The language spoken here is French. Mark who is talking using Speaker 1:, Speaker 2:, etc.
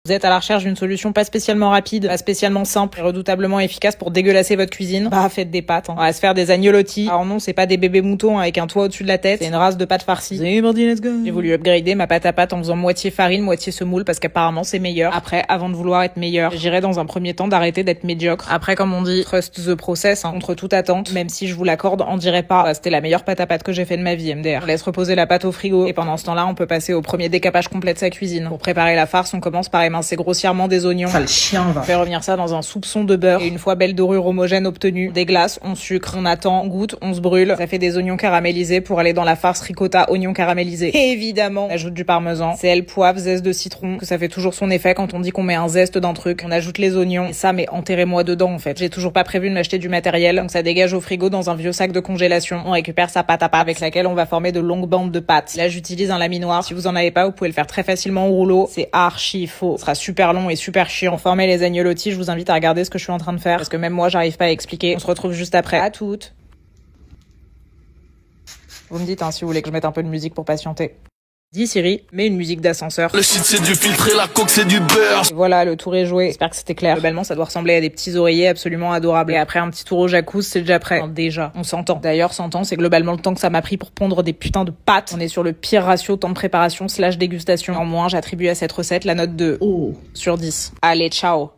Speaker 1: Vous êtes à la recherche d'une solution pas spécialement rapide, pas spécialement simple et redoutablement efficace pour dégueulasser votre cuisine? Bah, faites des pâtes. On va se faire des agnolotti. Alors non, c'est pas des bébés moutons avec un toit au-dessus de la tête. C'est une race de pâtes farcies. C'est mardi, let's go. J'ai voulu upgrader ma pâte à pâte en faisant moitié farine, moitié semoule parce qu'apparemment c'est meilleur. Après, avant de vouloir être meilleur, j'irais dans un premier temps d'arrêter d'être médiocre. Après, comme on dit, trust the process, contre toute attente. Même si je vous l'accorde, on dirait pas. C'était la meilleure pâte à pâte que j'ai fait de ma vie, MDR. On laisse reposer la pâte au frigo et pendant ce temps-là, on peut passer au premier décapage complet de sa cuisine. Pour préparer la farce, on commence par émincer grossièrement des oignons.
Speaker 2: Ça, le chien va.
Speaker 1: On fait revenir ça dans un soupçon de beurre et une fois belle dorure homogène obtenue, des glaces, on sucre, on attend, on goûte, on se brûle. Ça fait des oignons caramélisés pour aller dans la farce ricotta oignons caramélisés. Et évidemment, on ajoute du parmesan, sel, poivre, zeste de citron, que ça fait toujours son effet quand on dit qu'on met un zeste d'un truc. On ajoute les oignons et ça, mais enterrez-moi dedans en fait. J'ai toujours pas prévu de m'acheter du matériel, donc ça dégage au frigo dans un vieux sac de congélation. On récupère sa pâte à pâte avec laquelle on va former de longues bandes de pâte. Là, j'utilise un laminoir. Si vous en avez pas, vous pouvez le faire très facilement au rouleau. C'est archi faux. Ce sera super long et super chiant. Pour former les agnolotti, je vous invite à regarder ce que je suis en train de faire parce que même moi, j'arrive pas à expliquer. On se retrouve juste après. À toutes. Vous me dites si vous voulez que je mette un peu de musique pour patienter. Dis Siri, mets une musique d'ascenseur.
Speaker 3: Le shit c'est du filtre et la coke c'est du beurre.
Speaker 1: Et voilà, le tour est joué. J'espère que c'était clair. Globalement, ça doit ressembler à des petits oreillers absolument adorables. Et après un petit tour au jacuzzi, c'est déjà prêt. Enfin, déjà, on s'entend. D'ailleurs, s'entend, c'est globalement le temps que ça m'a pris pour pondre des putains de pâtes. On est sur le pire ratio temps de préparation / dégustation. En moins, j'attribue à cette recette la note de O sur 10. Allez, ciao.